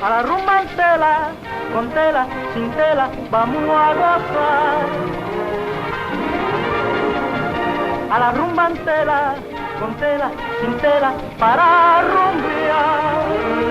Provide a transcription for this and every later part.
A la rumba en tela, con tela, sin tela, vamos a gozar. A la rumba en tela, con tela, sin tela, para rumbear.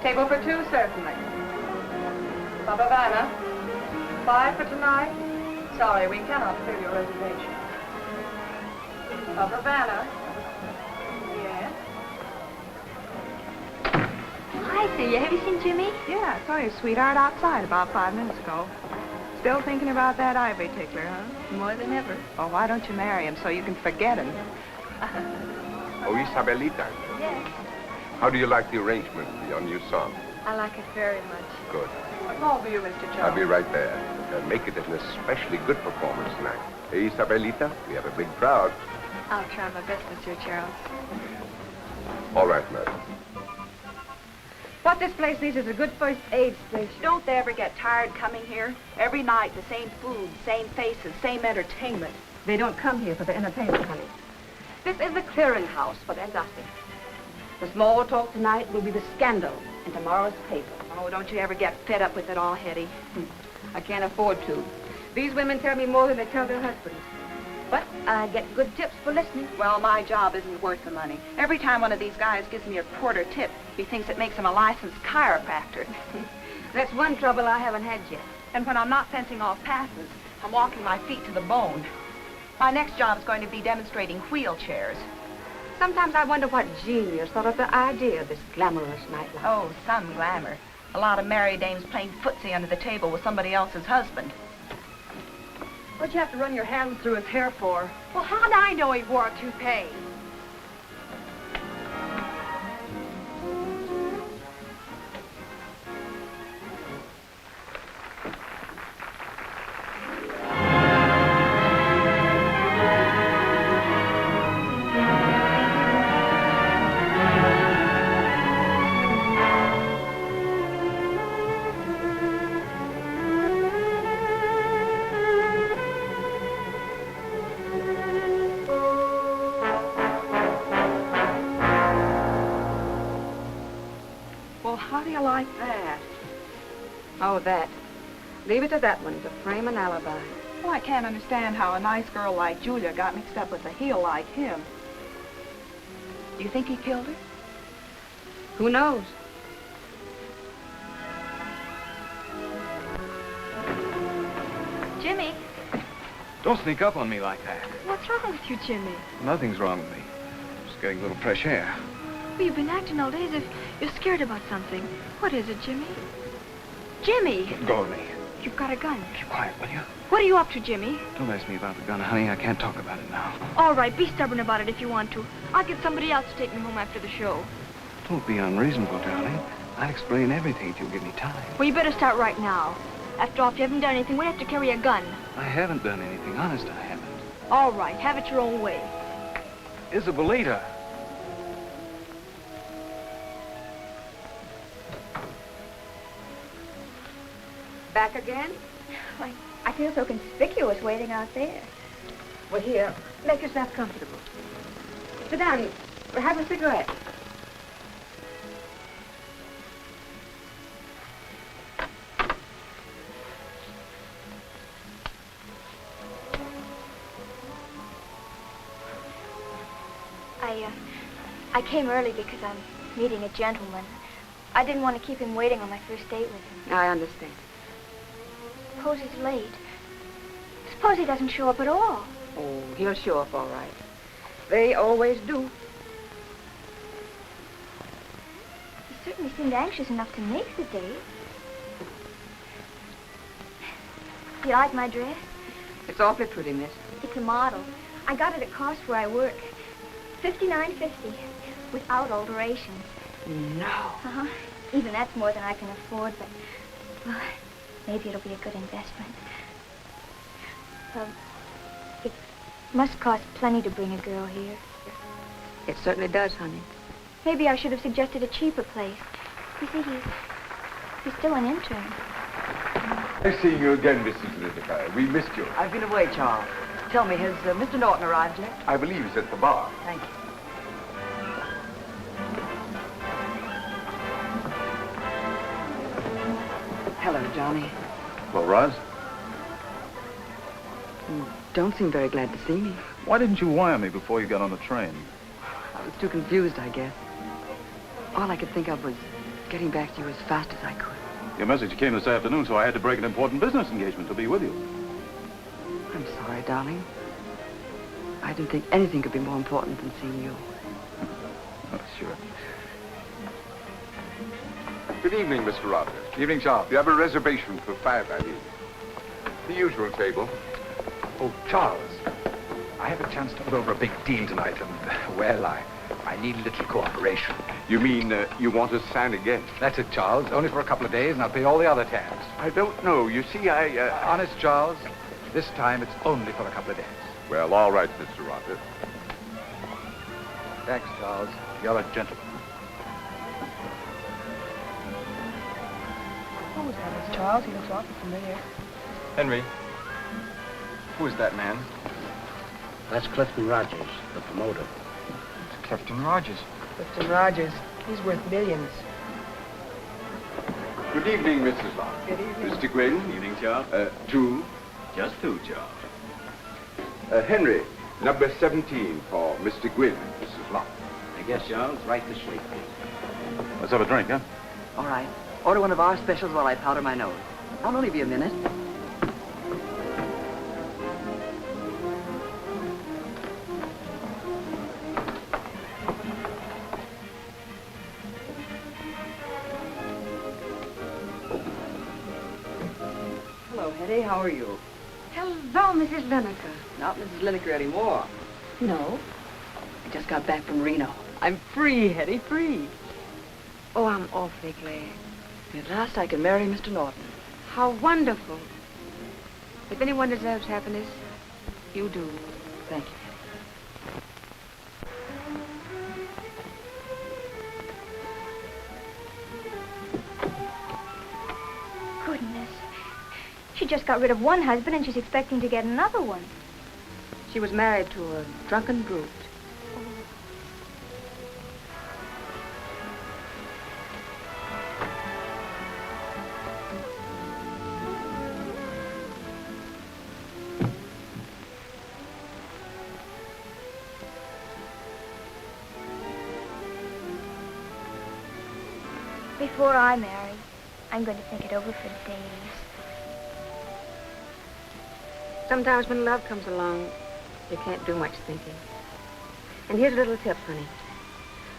Table for two, certainly. Havana, 5 for tonight? Sorry, we cannot fill your reservation. Havana? Yes? Hi, Celia. Have you seen Jimmy? Yeah, I saw your sweetheart outside about 5 minutes ago. Still thinking about that ivory tickler, huh? More than ever. Oh, why don't you marry him so you can forget him? Oh, Isabelita. Yes. How do you like the arrangement for your new song? I like it very much. Good. A call for you, Mr. Jones. I'll be right there. Make it an especially good performance tonight. Hey, Isabelita, we have a big crowd. I'll try my best, Monsieur Charles. All right, madam. What this place needs is a good first aid station. Don't they ever get tired coming here? Every night, the same food, same faces, same entertainment. They don't come here for the entertainment, honey. This is the clearinghouse for their gossip. The small talk tonight will be the scandal in tomorrow's paper. Oh, don't you ever get fed up with it all, Hetty? I can't afford to. These women tell me more than they tell their husbands. But I get good tips for listening. Well, my job isn't worth the money. Every time one of these guys gives me a quarter tip, he thinks it makes him a licensed chiropractor. That's one trouble I haven't had yet. And when I'm not fencing off passes, I'm walking my feet to the bone. My next job is going to be demonstrating wheelchairs. Sometimes I wonder what genius thought of the idea of this glamorous nightlife. Oh, some glamour. A lot of married dames playing footsie under the table with somebody else's husband. What'd you have to run your hands through his hair for? Well, how'd I know he wore a toupee? How do you like that? Oh, that. Leave it to that one to frame an alibi. Well, I can't understand how a nice girl like Julia got mixed up with a heel like him. Do you think he killed her? Who knows? Jimmy, Don't sneak up on me like that. what's wrong with you, Jimmy? Nothing's wrong with me. Just getting a little fresh air. Well, you've been acting all day as if you're scared about something. What is it, Jimmy? Jimmy! Let go of me. You've got a gun. Keep quiet, will you? What are you up to, Jimmy? Don't ask me about the gun, honey. I can't talk about it now. All right, be stubborn about it if you want to. I'll get somebody else to take me home after the show. Don't be unreasonable, darling. I'll explain everything if you'll give me time. Well, you better start right now. After all, if you haven't done anything, we have to carry a gun. I haven't done anything. Honest, I haven't. All right, have it your own way. Isabelita. Back again? Like, I feel so conspicuous waiting out there. Well, here, make yourself comfortable. Sit down. Have a cigarette. I came early because I'm meeting a gentleman. I didn't want to keep him waiting on my first date with him. I understand. Suppose he's late. Suppose he doesn't show up at all. Oh, he'll show up all right. They always do. He certainly seemed anxious enough to make the date. Do you like my dress? It's awfully pretty, miss. It's a model. I got it at cost where I work. $59.50, without alterations. No. Uh-huh. Even that's more than I can afford, but, well, maybe it'll be a good investment. It must cost plenty to bring a girl here. It certainly does, honey. Maybe I should have suggested a cheaper place. You see, he's still an intern. Nice seeing you again, Mrs. Whittaker. We missed you. I've been away, Charles. Tell me, has Mr. Norton arrived yet? I believe he's at the bar. Thank you. Hello, Johnny. Well, Roz, You don't seem very glad to see me. why didn't you wire me before you got on the train? I was too confused, I guess. All I could think of was getting back to you as fast as I could. Your message came this afternoon, so I had to break an important business engagement to be with you. I'm sorry, darling. I didn't think anything could be more important than seeing you. Oh, sure. Good evening, Mr. Rogers. Evening, Charles. You have a reservation for 5, I mean. The usual table. Oh, Charles, I have a chance to put over a big deal tonight, and, well, I need a little cooperation. You mean you want to sign again? That's it, Charles. Only for a couple of days, and I'll pay all the other tabs. I don't know. You see, Honest, Charles, this time it's only for a couple of days. Well, all right, Mr. Rogers. Thanks, Charles. You're a gentleman. Who was that, Miss Charles? He looks awfully familiar. Henry, who is that man? That's Clifton Rogers, the promoter. It's Clifton Rogers. Clifton Rogers. He's worth millions. Good evening, Mrs. Locke. Good evening. Mr. Gwynn. Evening, Charles. Two. Just two, Charles. Henry, number 17 for Mr. Gwynn, Mrs. Locke. I guess, Charles, right this way. Let's have a drink, huh? All right. Order one of our specials while I powder my nose. I'll only be a minute. Hello, Hetty. How are you? Hello, Mrs. Lineker. Not Mrs. Lineker anymore. No? I just got back from Reno. I'm free, Hetty, free. Oh, I'm awfully glad. At last I can marry Mr. Norton. How wonderful. If anyone deserves happiness, you do. Thank you. Goodness. She just got rid of one husband and she's expecting to get another one. She was married to a drunken brute. Before I marry, I'm going to think it over for days. Sometimes when love comes along, you can't do much thinking. And here's a little tip, honey.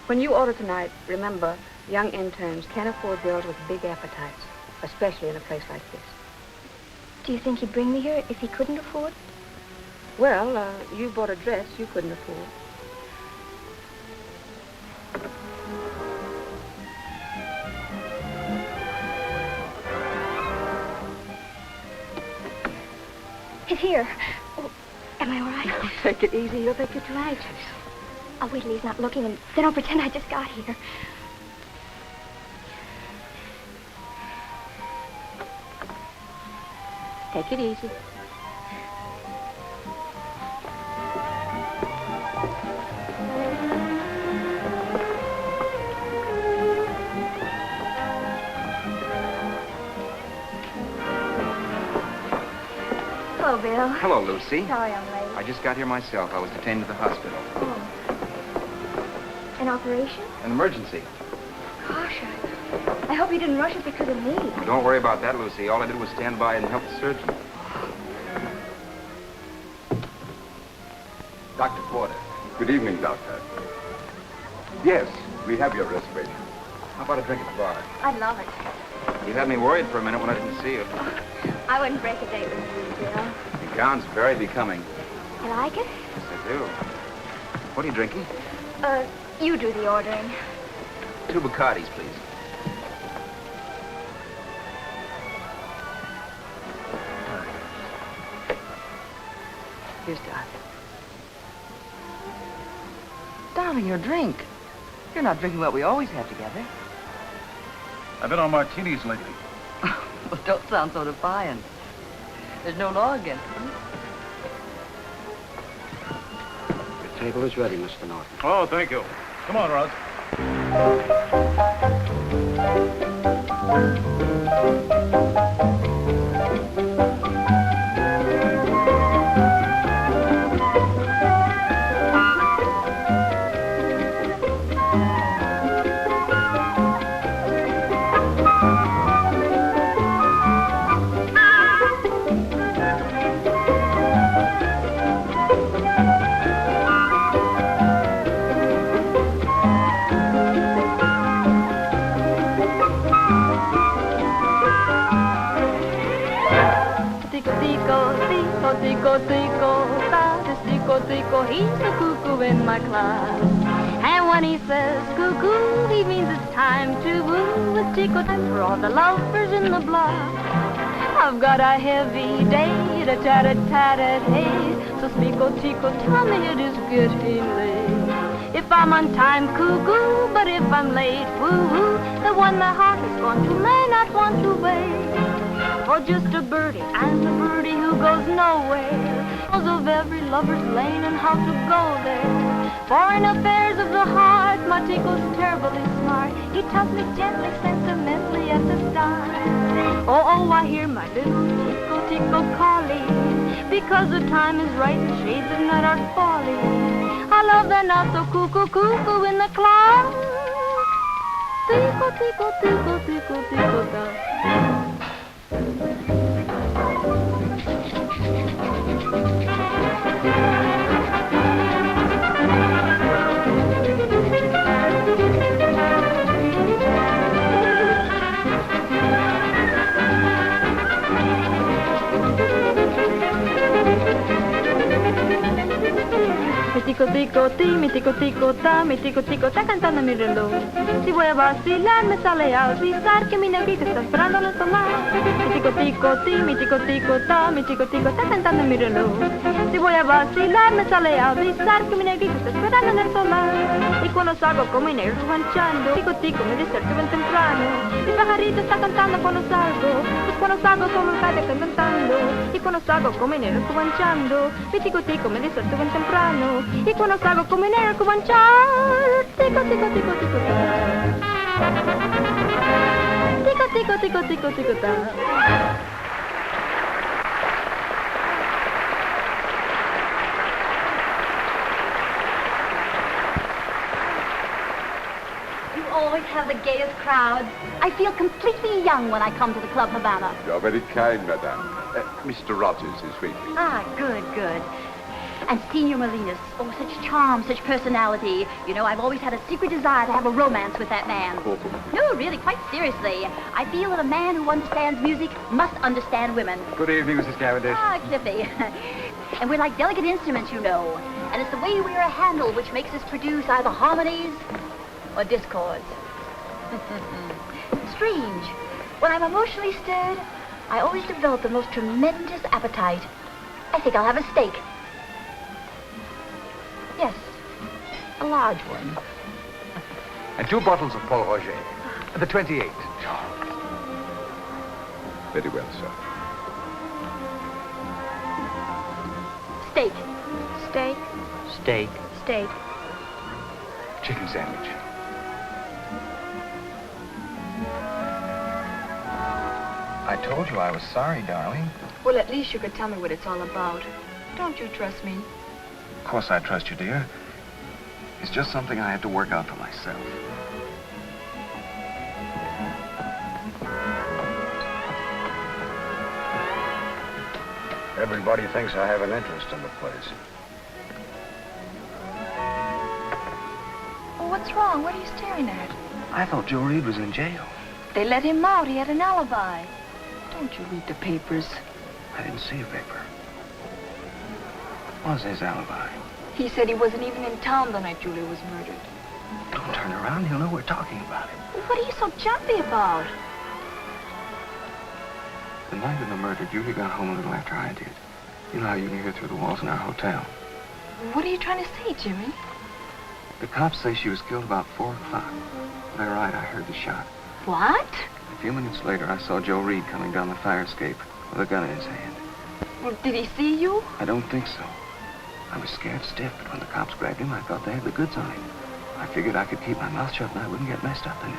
When you order tonight, remember, young interns can't afford girls with big appetites, especially in a place like this. Do you think he'd bring me here if he couldn't afford? Well, you bought a dress you couldn't afford. It's here. Oh, am I all right? Oh, take it easy. You'll think you're too anxious. I'll wait till he's not looking and then I'll pretend I just got here. Take it easy. Hello, Bill. Hello, Lucy. Sorry I'm late. I just got here myself. I was detained to the hospital. Oh. An operation? An emergency. Gosh, I hope you didn't rush it because of me. Well, don't worry about that, Lucy. All I did was stand by and help the surgeon. Dr. Porter. Good evening, Doctor. Yes, we have your reservation. How about a drink at the bar? I'd love it. You had me worried for a minute when I didn't see you. I wouldn't break a date with you, Bill. The gown's very becoming. You like it? Yes, I do. What are you drinking? You do the ordering. 2 Bacardis, please. Here's Doc. Darling, your drink. You're not drinking what we always have together. I've been on martinis lately. Well, don't sound so defiant. There's no law against them. The table is ready, Mr. Norton. Oh, thank you. Come on, Roz. Tico, he's the cuckoo in my class. And when he says cuckoo, he means it's time to woo. With Tico time for all the lovers in the block. I've got a heavy day, a tatted hay. So Spico, Tico, tell me it is getting late. If I'm on time, cuckoo, but if I'm late, woo-woo, the one my heart has gone to may not want to wait. For just a birdie, I'm the birdie who goes nowhere. Knows of every lover's lane and how to go there. For in affairs of the heart, my Tico's terribly smart. He tells me gently, sentimentally at the start. Oh, I hear my little Tico calling, because the time is right and shades of night are falling. I love the not so cuckoo in the clock. Tico, Tico, Tico, Tico, Tico, da. Mi tico ta, mi tico ta cantando mi reloj. Si voy a vacilar me sale a avisar que mi negrita está esperando en el solar. Mi tico ta, mi tico ta cantando mi reloj. Si voy a vacilar me sale a avisar que mi negrita está esperando en el solar. Y cuando salgo con mi negro ranchando, tico me despierto bien temprano. Mi pajarito está cantando cuando salgo, pues cuando salgo solo el calle está cantando. Y cuando salgo con mi negro ranchando, mi tico me despierto bien temprano. Y cuando salgo con mi negro cubanchar, tico, tico, tico, tico, ta. Tico, tico, tico, tico, tico, ta. You always have the gayest crowds. I feel completely young when I come to the Club Havana. You're very kind, madame. Mr. Rogers is waiting. Ah, good. And Senor Molinas, oh, such charm, such personality. You know, I've always had a secret desire to have a romance with that man. Oh. No, really, quite seriously. I feel that a man who understands music must understand women. Good evening, Mrs. Cavendish. Ah, Cliffy. And we're like delicate instruments, you know. And it's the way we wear a handle which makes us produce either harmonies or discords. Strange. When I'm emotionally stirred, I always develop the most tremendous appetite. I think I'll have a steak. Yes, a large one. And 2 bottles of Paul Roger. The 28, Charles. Very well, sir. Steak. Steak. Steak. Steak. Chicken sandwich. I told you I was sorry, darling. Well, at least you could tell me what it's all about. Don't you trust me? Of course I trust you, dear. It's just something I had to work out for myself. Everybody thinks I have an interest in the place. Well, what's wrong? What are you staring at? I thought Joe Reed was in jail. They let him out. He had an alibi. Don't you read the papers? I didn't see a paper. What was his alibi? He said he wasn't even in town the night Julia was murdered. Don't turn around. He'll know we're talking about him. What are you so jumpy about? The night of the murder, Julia got home a little after I did. You know how you can hear through the walls in our hotel. What are you trying to say, Jimmy? The cops say she was killed about 4 o'clock. They're right, I heard the shot. What? A few minutes later, I saw Joe Reed coming down the fire escape with a gun in his hand. Well, did he see you? I don't think so. I was scared stiff, but when the cops grabbed him, I thought they had the goods on him. I figured I could keep my mouth shut and I wouldn't get messed up in it.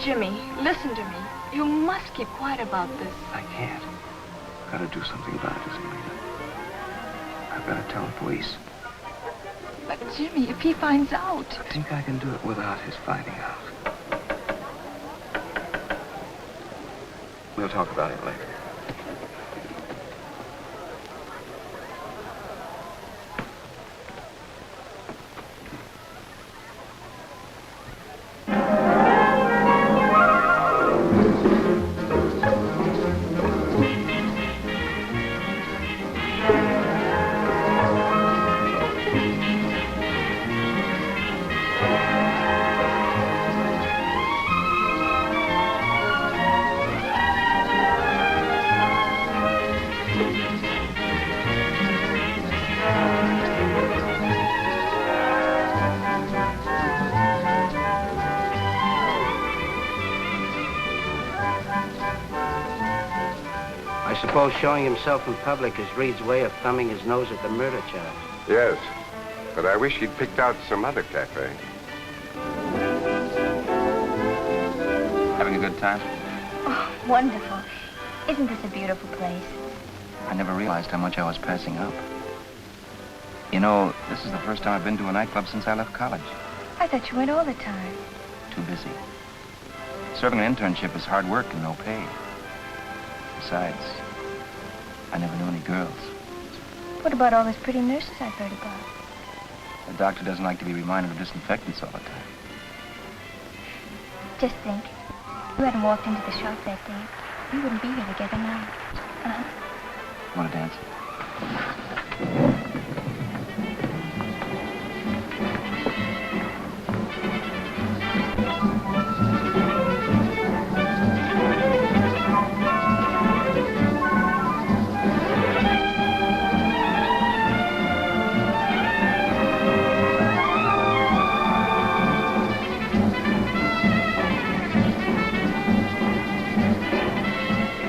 Jimmy, listen to me. You must keep quiet about this. I can't. Gotta do something about it, Isabella. I've gotta tell the police. But Jimmy, if he finds out... I think I can do it without his finding out. We'll talk about it later. I suppose showing himself in public is Reed's way of thumbing his nose at the murder charge. Yes, but I wish he'd picked out some other cafe. Having a good time? Oh, wonderful. Isn't this a beautiful place? I never realized how much I was passing up. You know, this is the first time I've been to a nightclub since I left college. I thought you went all the time. Too busy. Serving an internship is hard work and no pay. Besides, I never knew any girls. What about all those pretty nurses I've heard about? The doctor doesn't like to be reminded of disinfectants all the time. Just think, you hadn't walked into the shop that day, we wouldn't be here together now. Want to dance?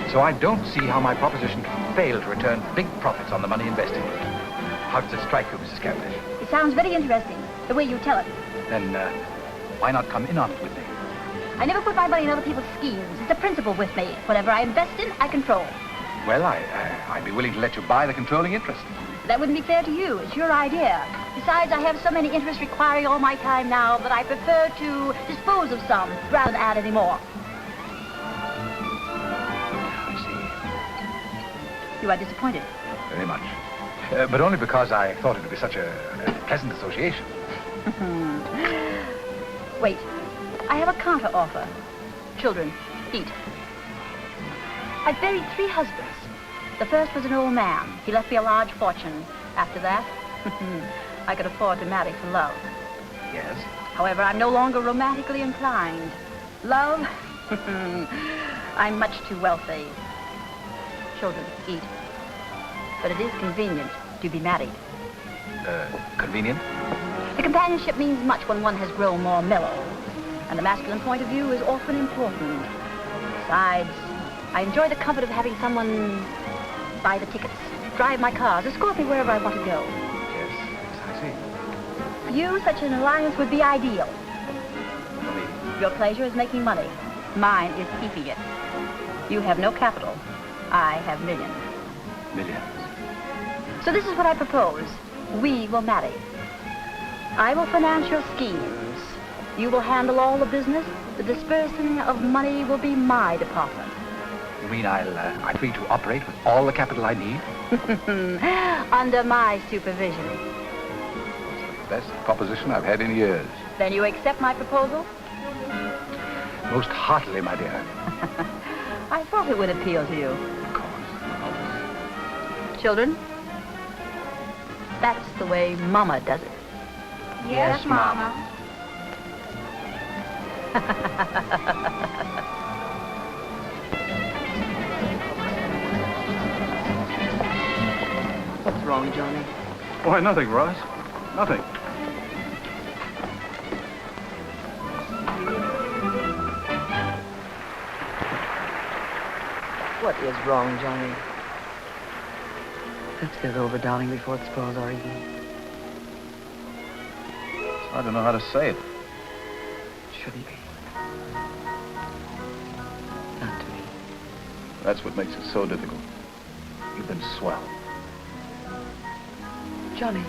So I don't see how my proposition can fail to return big profits on the money invested. How does it strike you, Mrs. Cavendish? It sounds very interesting, the way you tell it. Then, why not come in on it with me? I never put my money in other people's schemes. It's a principle with me. Whatever I invest in, I control. Well, I'd be willing to let you buy the controlling interest. That wouldn't be fair to you. It's your idea. Besides, I have so many interests requiring all my time now that I prefer to dispose of some rather than add any more. You are disappointed? Very much. But only because I thought it would be such a pleasant association. Wait. I have a counter offer. Children, eat. I've buried 3 husbands. The first was an old man. He left me a large fortune. After that, I could afford to marry for love. Yes? However, I'm no longer romantically inclined. Love? I'm much too wealthy. Children, eat. But it is convenient to be married. Convenient? The companionship means much when one has grown more mellow. And the masculine point of view is often important. Besides, I enjoy the comfort of having someone buy the tickets, drive my cars, escort me wherever I want to go. Yes, I see. For you, such an alliance would be ideal. For me? Your pleasure is making money. Mine is keeping it. You have no capital. I have millions. Millions. So this is what I propose. We will marry. I will finance your schemes. You will handle all the business. The dispersing of money will be my department. You mean I'm free to operate with all the capital I need? Under my supervision. It's the best proposition I've had in years. Then you accept my proposal? Most heartily, my dear. I thought it would appeal to you. Of course. Children, that's the way Mama does it. Yes, Mama. What's wrong, Johnny? Why, nothing, Ross. Nothing. What is wrong, Johnny? Let's get it over, darling, before it spoils our evening. It's hard to know how to say it. Shouldn't be. Not to me. That's what makes it so difficult. You've been swell. Johnny,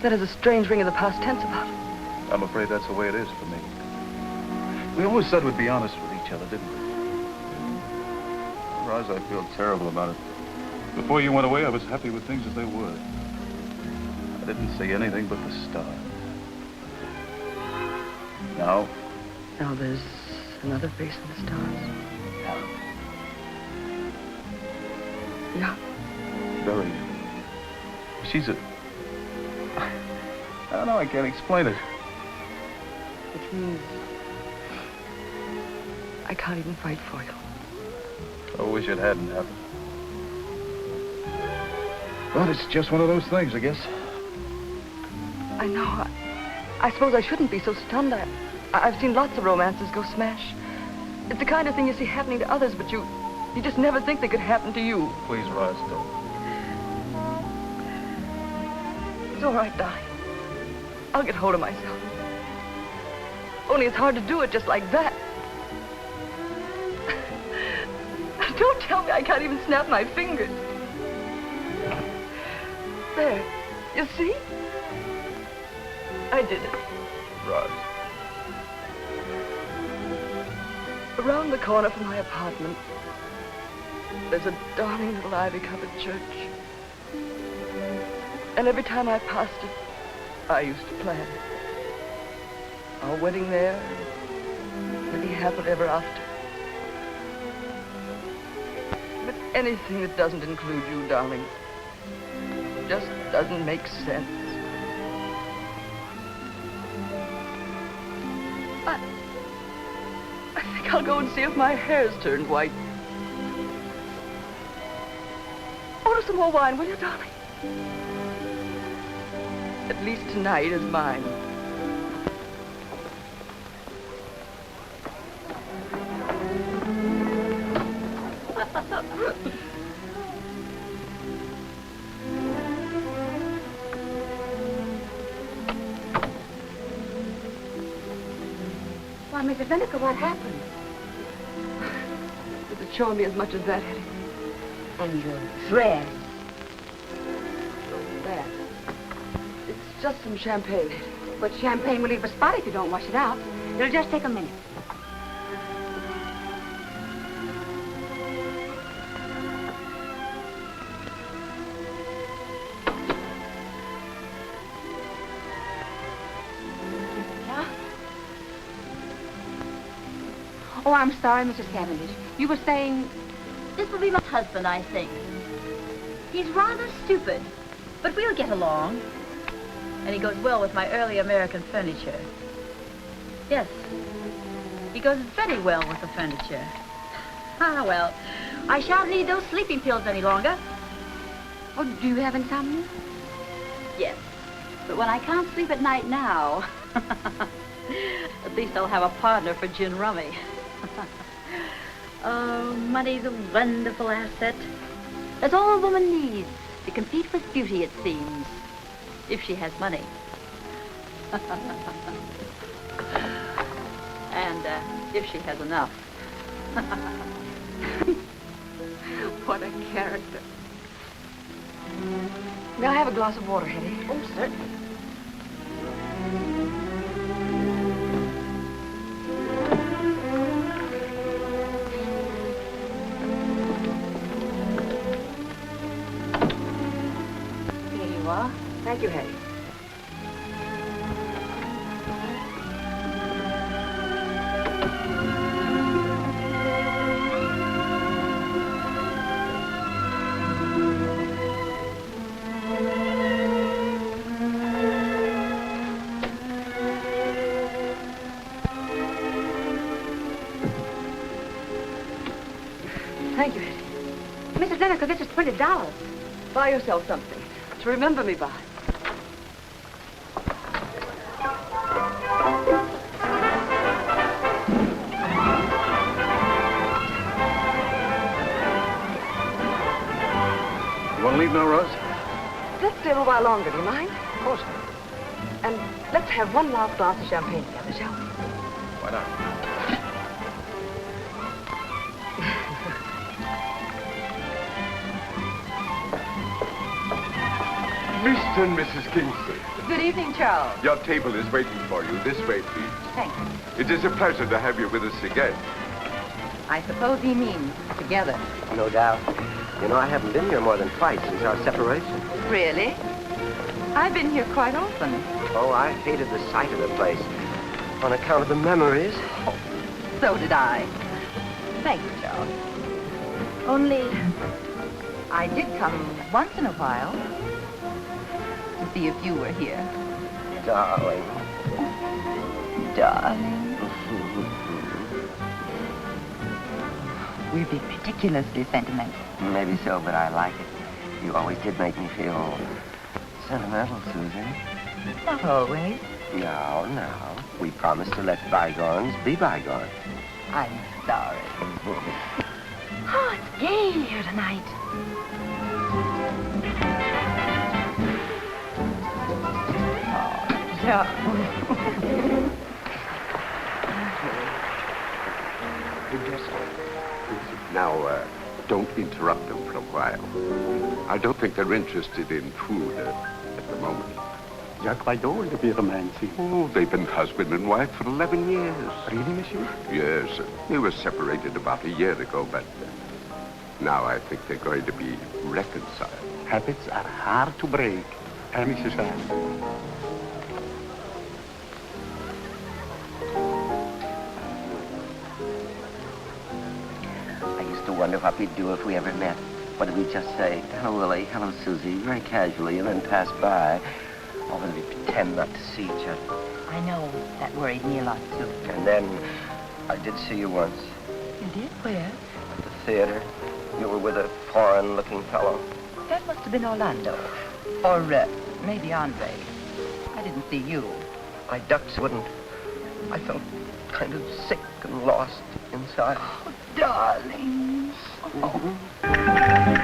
that has a strange ring of the past tense about it. I'm afraid that's the way it is for me. We always said we'd be honest with each other, didn't we? Roz, I feel terrible about it. Before you went away, I was happy with things as they were. I didn't see anything but the stars. Now? Now there's another face in the stars. Yeah. Very. She's a... I don't know, I can't explain it. Which means I can't even fight for you. I wish it hadn't happened. But it's just one of those things, I guess. I know. I suppose I shouldn't be so stunned. I've seen lots of romances go smash. It's the kind of thing you see happening to others, but you just never think they could happen to you. Please, Roz, don't. It's all right, darling. I'll get hold of myself. Only it's hard to do it just like that. Don't tell me I can't even snap my fingers. There. You see? I did it. Roz. Around the corner from my apartment, there's a darling little ivy-covered church. And every time I passed it, I used to plan it. Our wedding there, living happily ever after. But anything that doesn't include you, darling, just doesn't make sense. I think I'll go and see if my hair's turned white. Order some more wine, will you, darling? At least tonight is mine. Why, Mrs. Vinegar, what happened? Does it show me as much as that, Hetty? And your dress. That. It's just some champagne, Hetty. But champagne will leave a spot if you don't wash it out. It'll just take a minute. Oh, I'm sorry, Mrs. Cavendish. You were saying... This will be my husband, I think. He's rather stupid, but we'll get along. And he goes well with my early American furniture. Yes, he goes very well with the furniture. Ah, well, I shan't need those sleeping pills any longer. Oh, do you have insomnia? Yes, but when I can't sleep at night now, at least I'll have a partner for gin rummy. Oh, money's a wonderful asset. That's all a woman needs to compete with beauty, it seems, if she has money. And if she has enough. What a character. May I have a glass of water, Hetty? Oh, certainly. Thank you, Hetty. Thank you, Hetty. Mrs. Lennox, this is $20. Buy yourself something to remember me by. You want to leave now, Rose? Let's stay a little while longer, do you mind? Of course not. And let's have one last glass of champagne together, shall we? Why not? Mr. and Mrs. Kingston, Good evening, Charles. your table is waiting for you. This way, please. Thank you. It is a pleasure to have you with us again. I suppose he means together. No doubt. You know, I haven't been here more than twice since our separation. Really? I've been here quite often. Oh, I hated the sight of the place on account of the memories. So did I. Thank you, Charles. Only, I did come once in a while to see if you were here. Darling. Darling. We'll be ridiculously sentimental. Maybe so, but I like it. You always did make me feel sentimental, Susan. Not always. No, no. We promised to let bygones be bygones. I'm sorry. Oh, it's gay here tonight. Oh, Now, don't interrupt them for a while. I don't think they're interested in food at the moment. Я croyais le be romantic. Oh, they've been husband and wife for 11 years. Really, monsieur? Yes, they were separated about a year ago, but now I think they're going to be reconciled. Habits are hard to break. Mrs. Anne. I used to wonder what we'd do if we ever met. What did we just say? Hello, Willie. Hello, Susie. Very casually, and then pass by. Or whether we pretend not to see each other. I know. That worried me a lot, too. And then I did see you once You did? Where? at the theater. You were with a foreign-looking fellow. That must have been Orlando. Or maybe Andre. I didn't see you. My ducks wouldn't. I felt kind of sick and lost inside. Oh, darling. Oh.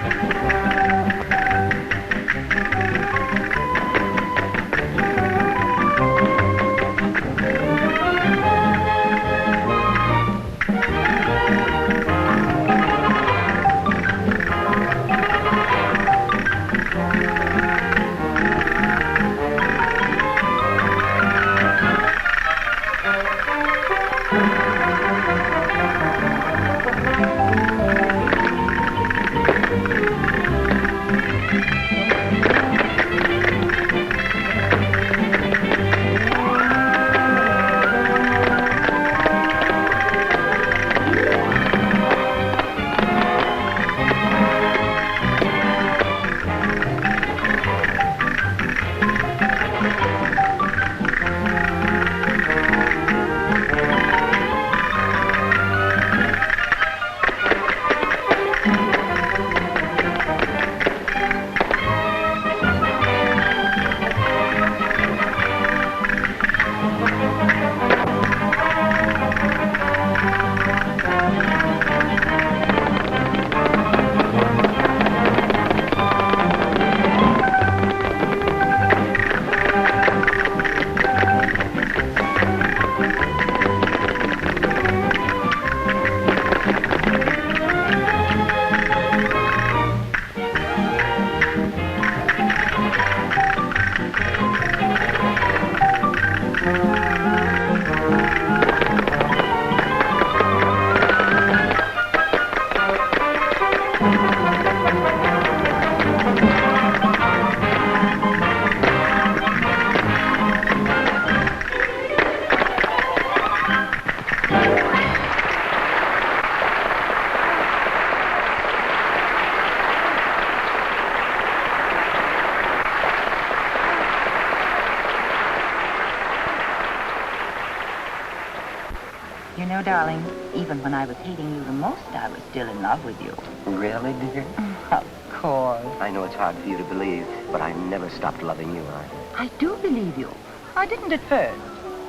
You know, darling, even when I was hating you the most, I was still in love with you. Really, dear? Of course. I know it's hard for you to believe, but I never stopped loving you either. I do believe you. I didn't at first,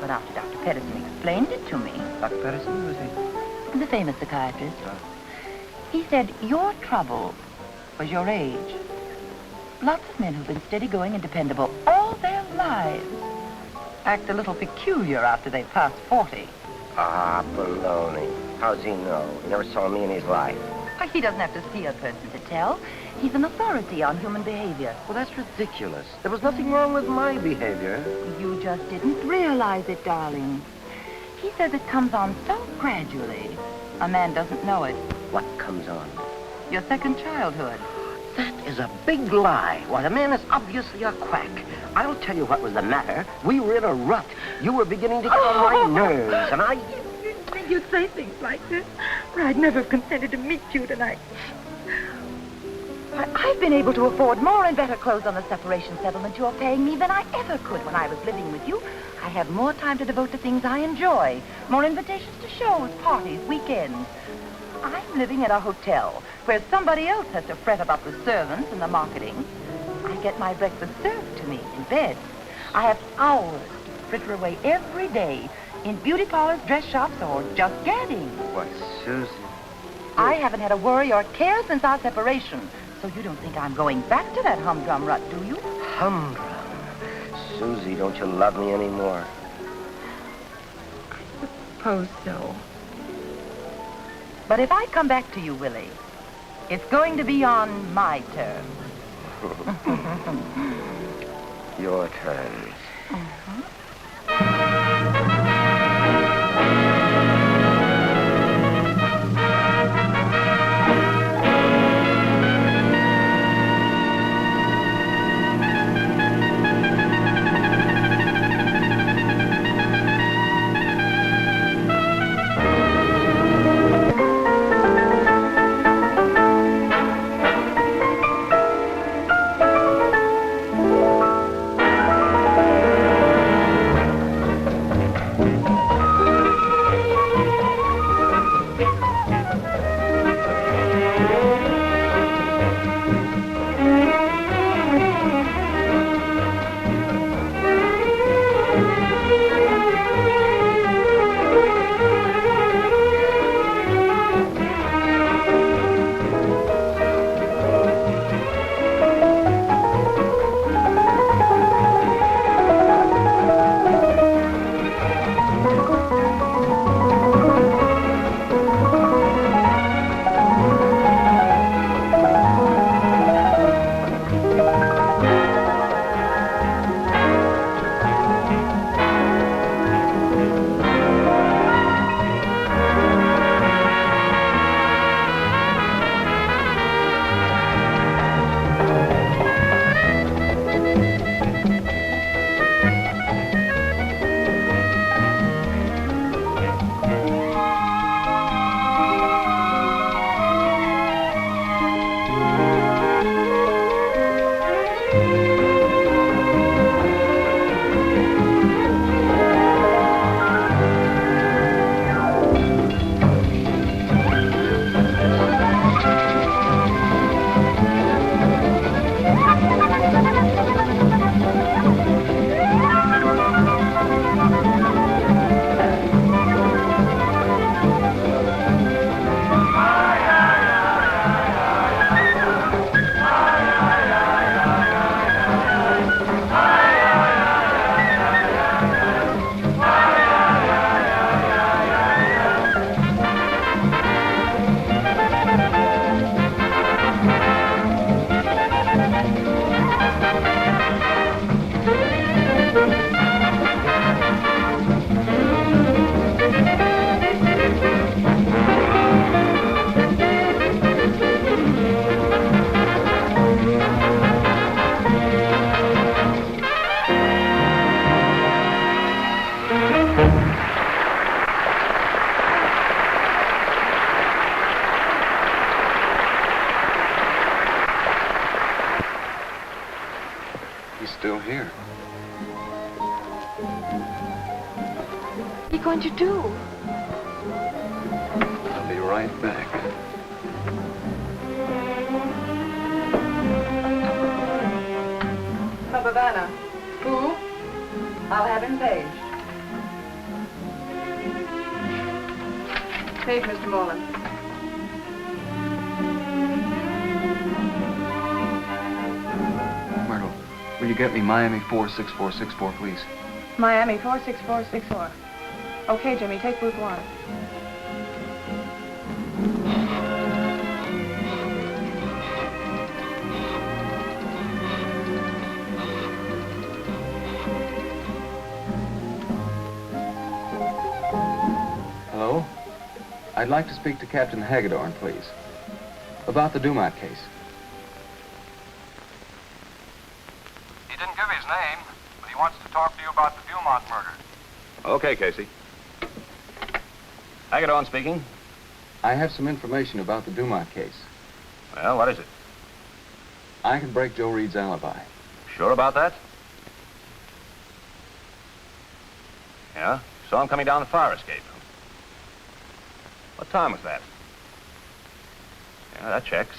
but after Dr. Pedersen explained it to me. Dr. Pedersen, who is he? The famous psychiatrist. He said your trouble was your age. Lots of men who've been steady-going and dependable all their lives act a little peculiar after they pass 40. Ah, baloney. How's he know? He never saw me in his life. He doesn't have to see a person to tell. He's an authority on human behavior. Well, that's ridiculous. There was nothing wrong with my behavior. You just didn't realize it, darling. He says it comes on so gradually, a man doesn't know it. What comes on? Your second childhood. That is a big lie. Why, the man is obviously a quack. I'll tell you what was the matter. We were in a rut. You were beginning to get on my nerves, and I... You'd say things like this, or I'd never have consented to meet you tonight. I've been able to afford more and better clothes on the separation settlement you're paying me than I ever could when I was living with you. I have more time to devote to things I enjoy, more invitations to shows, parties, weekends. I'm living in a hotel where somebody else has to fret about the servants and the marketing. I get my breakfast served to me in bed. I have hours to fritter away every day in beauty parlors, dress shops, or just gadding. What, Susie? I haven't had a worry or care since our separation, so you don't think I'm going back to that humdrum rut, do you? Humdrum? Susie, don't you love me anymore? I suppose so. But if I come back to you, Willie, it's going to be on my terms. Your terms. Still here. What are you going to do? right back. From Havana. Who? I'll have him paged. Page, Mr. Moreland. Myrtle, will you get me Miami 46464, please? Miami 46464. Okay, Jimmy, take booth 1. Hello? I'd like to speak to Captain Hagedorn, please. About the Dumont case. He didn't give his name, but he wants to talk to you about the Dumont murder. Okay, Casey. Hagedorn speaking. I have some information about the Dumont case. Well, what is it? I can break Joe Reed's alibi. Sure about that? Yeah? Saw him coming down the fire escape. What time was that? Yeah, that checks.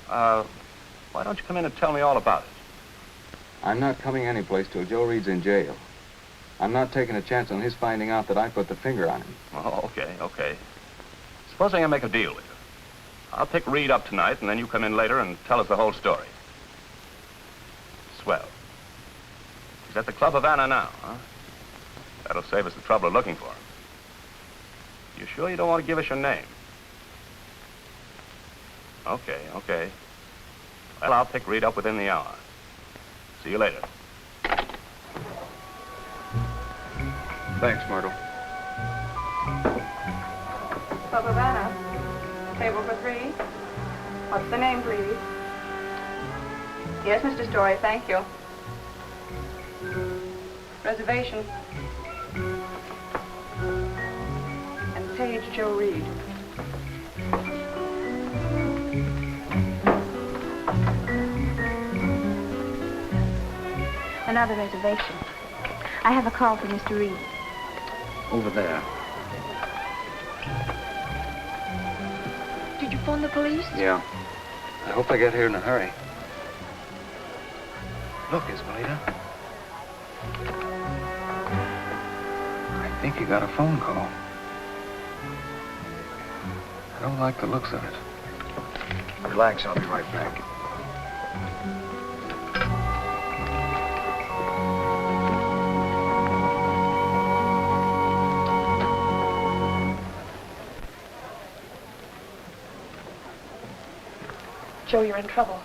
Why don't you come in and tell me all about it? I'm not coming anyplace till Joe Reed's in jail. I'm not taking a chance on his finding out that I put the finger on him. Oh, okay. Supposing I make a deal with you. I'll pick Reed up tonight, and then you come in later and tell us the whole story. Swell. He's at the Club Havana now, huh? That'll save us the trouble of looking for him. You sure you don't want to give us your name? Okay. Well, I'll pick Reed up within the hour. See you later. Thanks, Myrtle. Club Havana. Table for 3. What's the name, please? Yes, Mr. Story, thank you. Reservation. And page Joe Reed. Another reservation. I have a call for Mr. Reed. Over there. Did you phone the police? Yeah. I hope I get here in a hurry. Look, Isabelita. I think you got a phone call. I don't like the looks of it. Relax, I'll be right back. Joe, you're in trouble.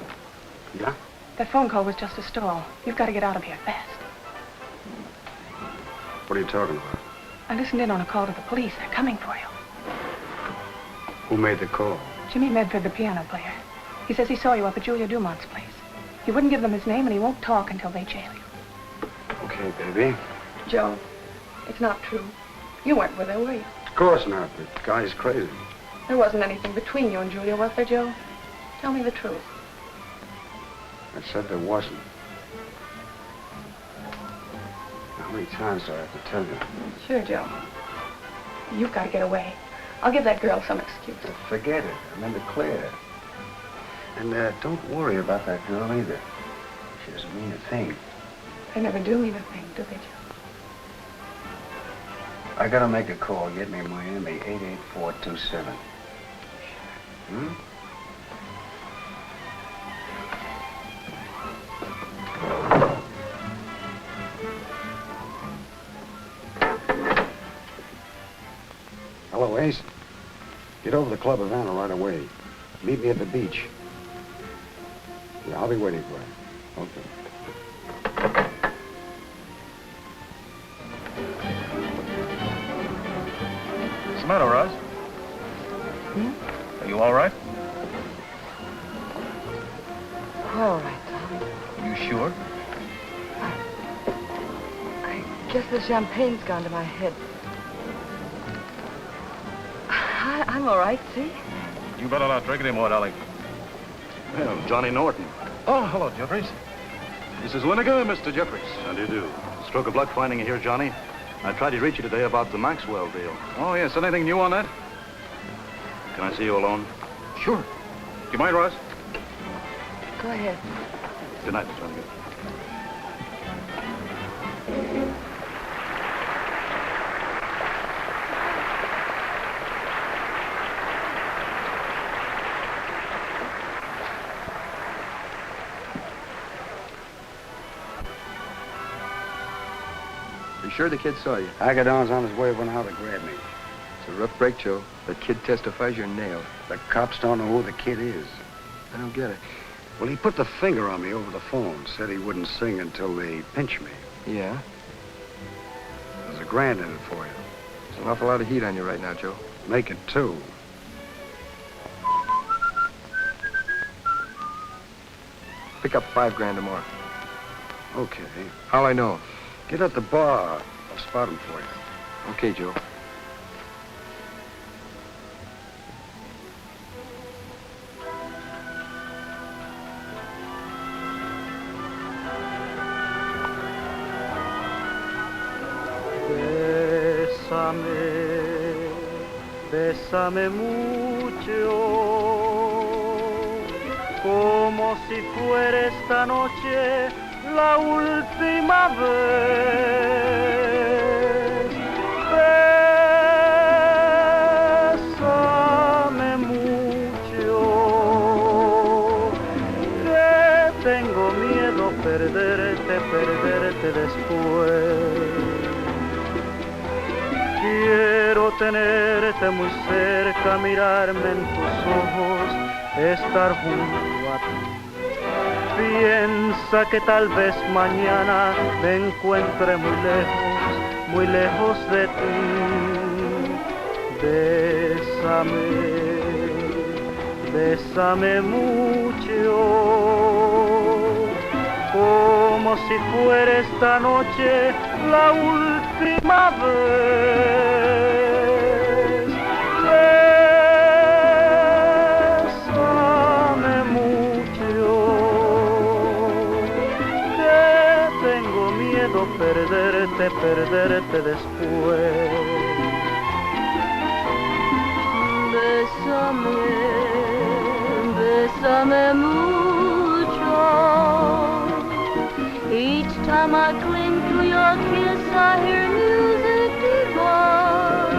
Yeah? That phone call was just a stall. You've got to get out of here fast. What are you talking about? I listened in on a call to the police. They're coming for you. Who made the call? Jimmy Medford, the piano player. He says he saw you up at Julia Dumont's place. He wouldn't give them his name, and he won't talk until they jail you. Okay, baby. Joe, it's not true. You weren't with her, were you? Of course not. The guy's crazy. There wasn't anything between you and Julia, was there, Joe? Tell me the truth. I said there wasn't. How many times do I have to tell you? Sure, Joe. You've got to get away. I'll give that girl some excuse. Forget it. I'm in the clear. And don't worry about that girl either. She doesn't mean a thing. They never do mean a thing, do they, Joe? I gotta make a call. Get me Miami 88427. Hmm? Hello, Ace. Get over to the Club Havana right away. Meet me at the beach. Yeah, I'll be waiting for you. Okay. What's the matter, Roz? Are you all right? All right, Tom. You sure? I guess the champagne's gone to my head. I'm all right, see? You better not drink anymore, darling. Well, Johnny Norton. Oh, hello, Jeffries. This is Winnegar, Mr. Jeffries. How do you do? Stroke of luck finding you here, Johnny. I tried to reach you today about the Maxwell deal. Oh, yes. Anything new on that? Can I see you alone? Sure. Do you mind, Ross? Go ahead. Good night, Miss Renegade. You sure the kid saw you? Agadon's on his way went out to grab me. It's a rough break, Joe. The kid testifies you're Neal. The cops don't know who the kid is. I don't get it. Well, he put the finger on me over the phone. Said he wouldn't sing until they pinch me. Yeah? There's $1,000 in it for you. There's an awful lot of heat on you right now, Joe. Make it 2. Pick up $5 or more. Okay. How'll I know? Get at the bar. I'll spot him for you. Okay, Joe. Bésame mucho, como si fuera esta noche la última vez. Bésame mucho, que tengo miedo perderte después. Quiero tenerte muy cerca, mirarme en tus ojos, estar junto a ti. Piensa que tal vez mañana me encuentre muy lejos de ti. Bésame mucho, como si fuera esta noche la última vez. Bésame mucho, que tengo miedo perderte después. Bésame mucho. Each time I cling to your kiss, I hear music divine.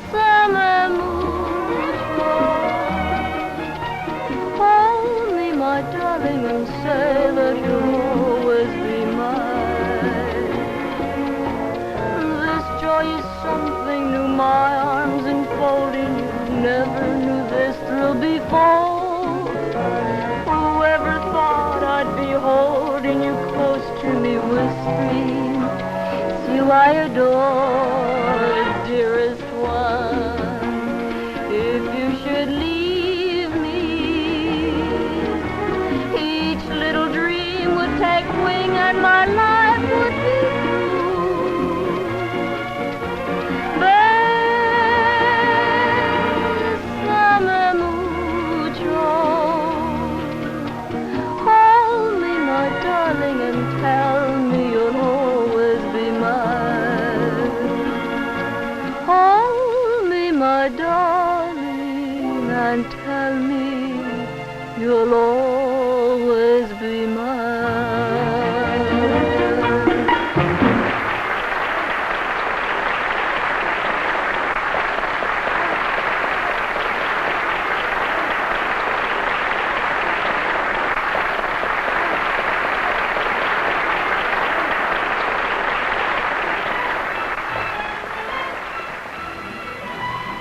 Bésame mucho. Hold me, my darling, and say that you'll always be mine. This joy is something new, my arms enfolding you. Never knew this thrill before. Whoever thought I'd be holding you close to me, whispering, "See you I adore, dearest one." If you should leave me, each little dream would take wing and my life would be through. Bésame mucho. Hold me, my darling, and tell me you'll always be mine. Hold me, my darling, and tell me you'll always be mine.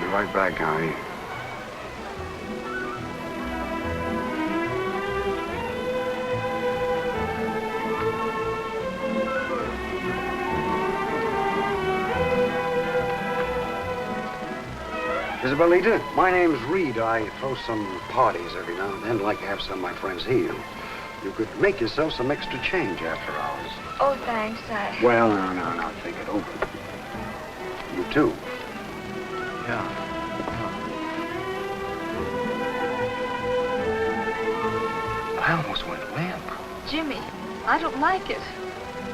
Be right back, honey. Isabelita, my name's Reed. I throw some parties every now and then. I'd like to have some of my friends here. You could make yourself some extra change after hours. Oh, thanks. Well, no. Think it over. You too. Yeah. I almost went limp. Jimmy, I don't like it.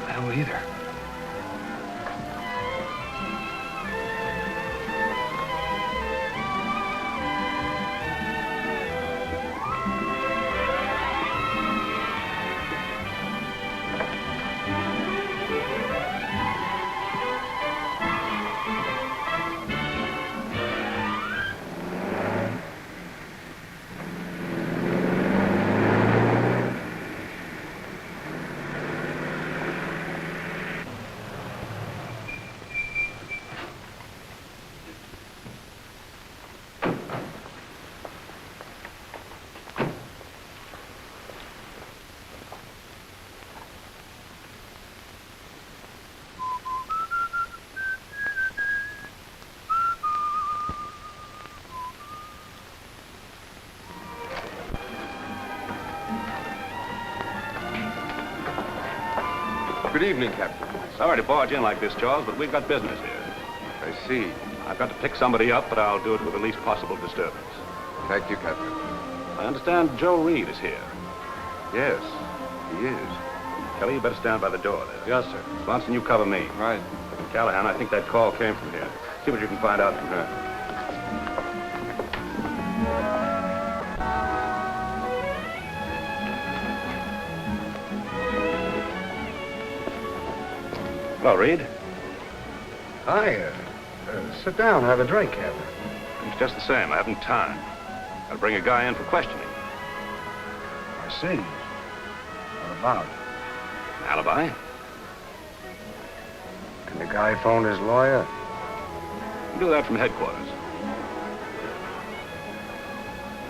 I don't either. Good evening, Captain. Sorry to barge in like this, Charles, but we've got business here. I see. I've got to pick somebody up, but I'll do it with the least possible disturbance. Thank you, Captain. I understand Joe Reed is here. Yes, he is. Kelly, you better stand by the door there. Yes, sir. Swanson, you cover me. Right. Callahan, I think that call came from here. See what you can find out from her. Hello, Reed. Hi. Sit down, have a drink, Captain. It's just the same. I haven't time. I'll bring a guy in for questioning. I see. What about? An alibi? Can the guy phone his lawyer? Do that from headquarters.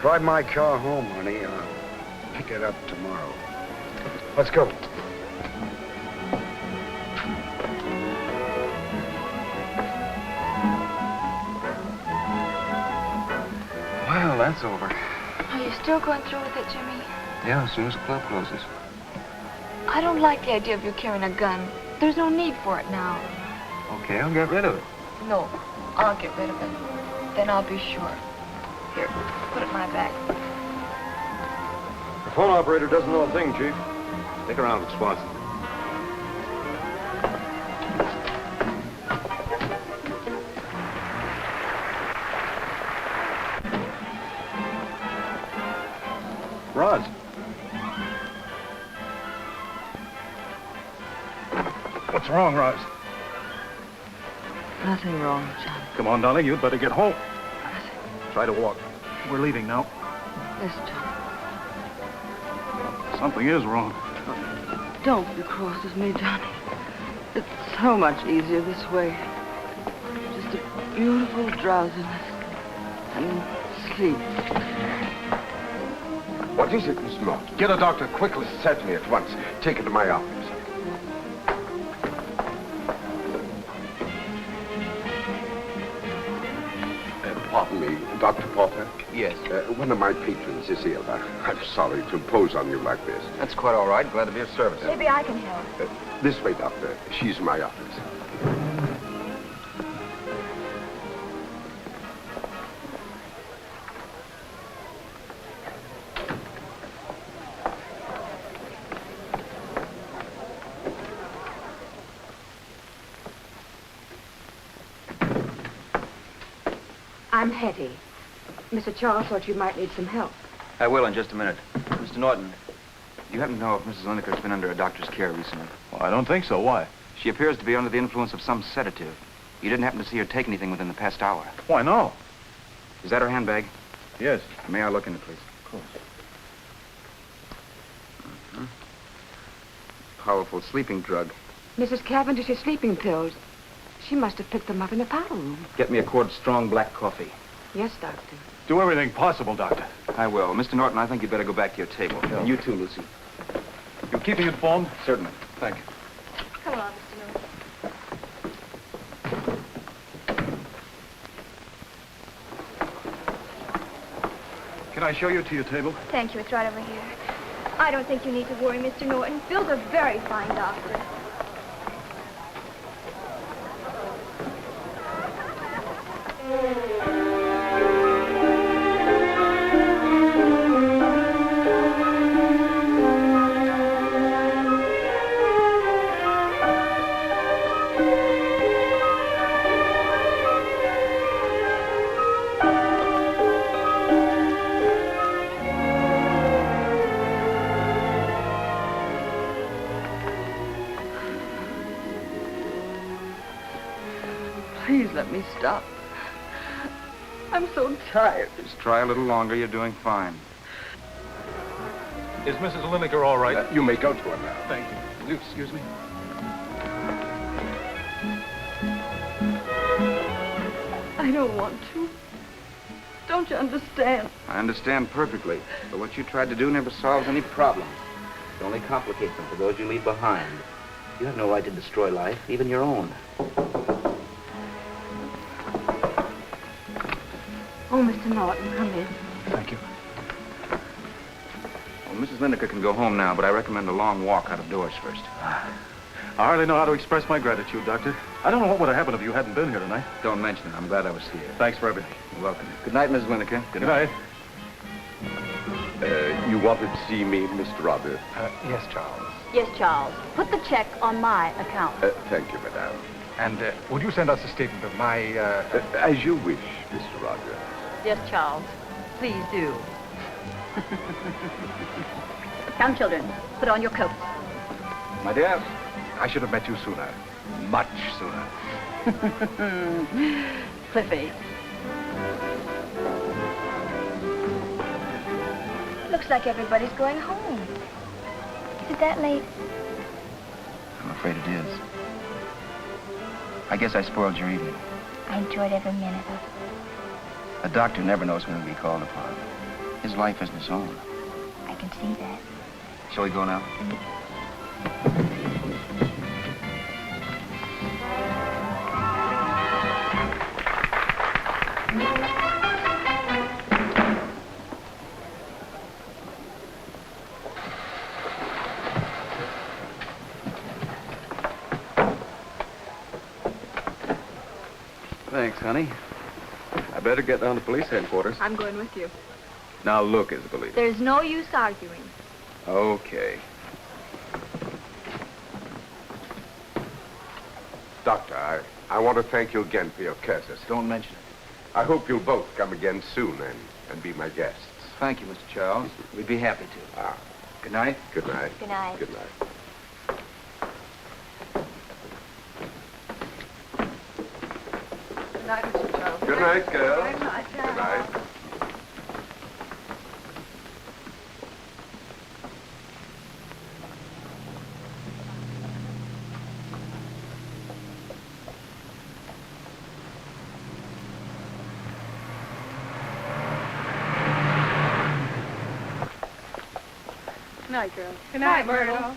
Drive my car home, honey. I'll pick it up tomorrow. Let's go. Well, that's over. Are you still going through with it, Jimmy? Yeah, as soon as the club closes. I don't like the idea of you carrying a gun. There's no need for it now. Okay, I'll get rid of it. No, I'll get rid of it. Then I'll be sure. Here, put it in my bag. The phone operator doesn't know a thing, Chief. Stick around with Swanson. Roz. What's wrong, Roz? Nothing wrong, John. Come on, darling, you'd better get home. Try to walk. We're leaving now. Yes, John. Something is wrong. Don't be cross with me, Johnny. It's so much easier this way. Just a beautiful drowsiness and sleep. What is it, Miss Norton? Get a doctor quickly. Certainly, at once. Take it to my office. Pardon me, Dr. Porter? Yes. One of my patrons is ill. I'm sorry to impose on you like this. That's quite all right. Glad to be of service. Maybe I can help. This way, Doctor. She's in my office. I'm Hetty. Mr. Charles thought you might need some help. I will in just a minute. Mr. Norton, do you happen to know if Mrs. Lineker's been under a doctor's care recently? Well, I don't think so. Why? She appears to be under the influence of some sedative. You didn't happen to see her take anything within the past hour. Why, no. Is that her handbag? Yes. May I look in it, please? Of course. Mm-hmm. Powerful sleeping drug. Mrs. Cavendish's sleeping pills. She must have picked them up in the powder room. Get me a quart of strong black coffee. Yes, Doctor. Do everything possible, Doctor. I will. Mr. Norton, I think you'd better go back to your table. Yeah. And you too, Lucy. You keeping informed? Certainly. Thank you. Come on, Mr. Norton. Can I show you to your table? Thank you, it's right over here. I don't think you need to worry, Mr. Norton. Bill's a very fine doctor. Please let me stop. I'm so tired. Just try a little longer. You're doing fine. Is Mrs. Lineker all right? You may go to her now. Thank you. Excuse me. I don't want to. Don't you understand? I understand perfectly. But what you tried to do never solves any problems. It only complicates them for those you leave behind. You have no right to destroy life, even your own. Oh, Mr. Norton, come in. Thank you. Well, Mrs. Lineker can go home now, but I recommend a long walk out of doors first. I hardly know how to express my gratitude, Doctor. I don't know what would have happened if you hadn't been here tonight. Don't mention it. I'm glad I was here. Thanks for everything. You're welcome. Good night, Miss Winokur. Good night. You wanted to see me, Mr. Robert? Yes, Charles. Yes, Charles. Put the check on my account. Thank you, madame. And would you send us a statement of my... As you wish, Mr. Roger. Yes, Charles. Please do. Come, children. Put on your coats. My dear, I should have met you sooner. Much sooner. Cliffy. Looks like everybody's going home. Is it that late? I'm afraid it is. I guess I spoiled your evening. I enjoyed every minute of it. A doctor never knows when he'll be called upon. His life isn't his own. I can see that. Shall we go now? Thanks, honey. I better get down to police headquarters. I'm going with you. Now look, Isabella. There's no use arguing. Okay. Doctor, I want to thank you again for your courtesy. Don't mention it. I hope you'll both come again soon and be my guests. Thank you, Mr. Charles. We'd be happy to. Good night. Good night. Good night. Good night. Good night, Mr. Charles. Good night, girls. Good night. Good night. Good night, girls. Good night, Myrtle.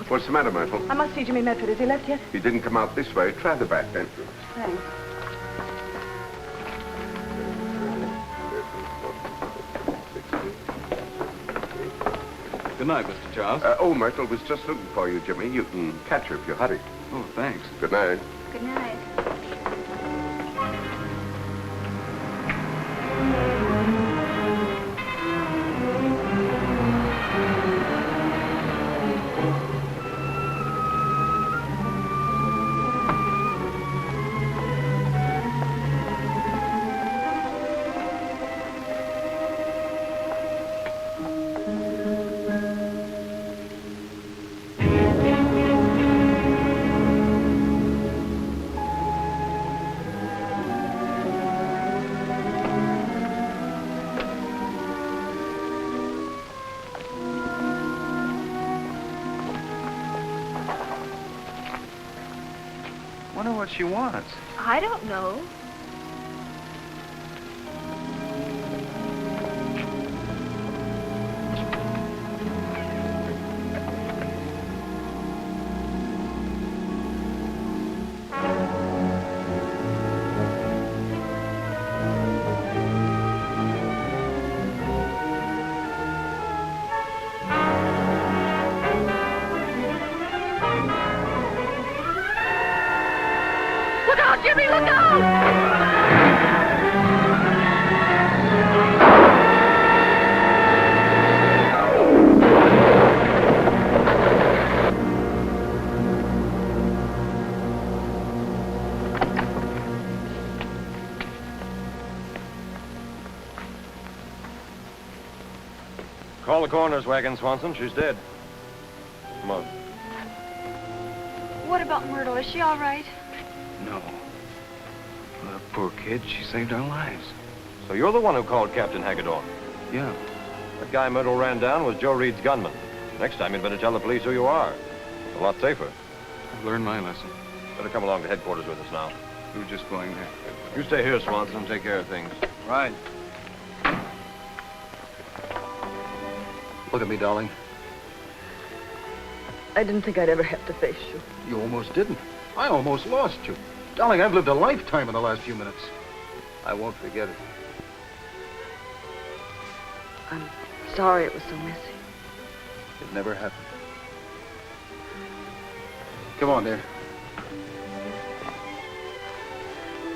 What's the matter, Myrtle? I must see Jimmy Medford. Has he left yet? He didn't come out this way. Try the back entrance. Thanks. Good night, Mr. Charles. Myrtle was just looking for you, Jimmy. You can catch her if you hurry. Oh, thanks. Good night. Good night. Wonder what she wants. I don't know. Look out, Jimmy, look out! coroner's wagon, Swanson. She's dead. Come on. What about Myrtle? Is she all right? No. The poor kid, she saved our lives. So you're the one who called Captain Hagedorn? Yeah. That guy Myrtle ran down was Joe Reed's gunman. Next time you'd better tell the police who you are. It's a lot safer. I've learned my lesson. Better come along to headquarters with us now. We're just going there. You stay here, Swanson, and take care of things. Right. Look at me, darling. I didn't think I'd ever have to face you. You almost didn't. I almost lost you. Darling, I've lived a lifetime in the last few minutes. I won't forget it. I'm sorry it was so messy. It never happened. Come on, dear.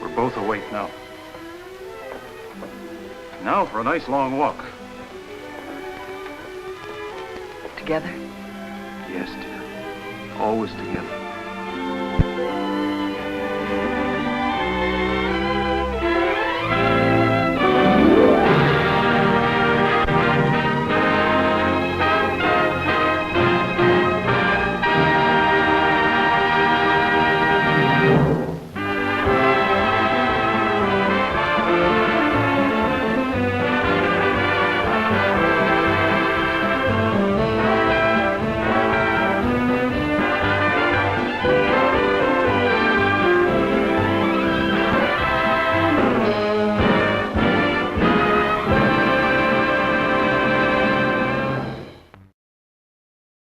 We're both awake now. Now for a nice long walk. Together? Yes, dear. Always together.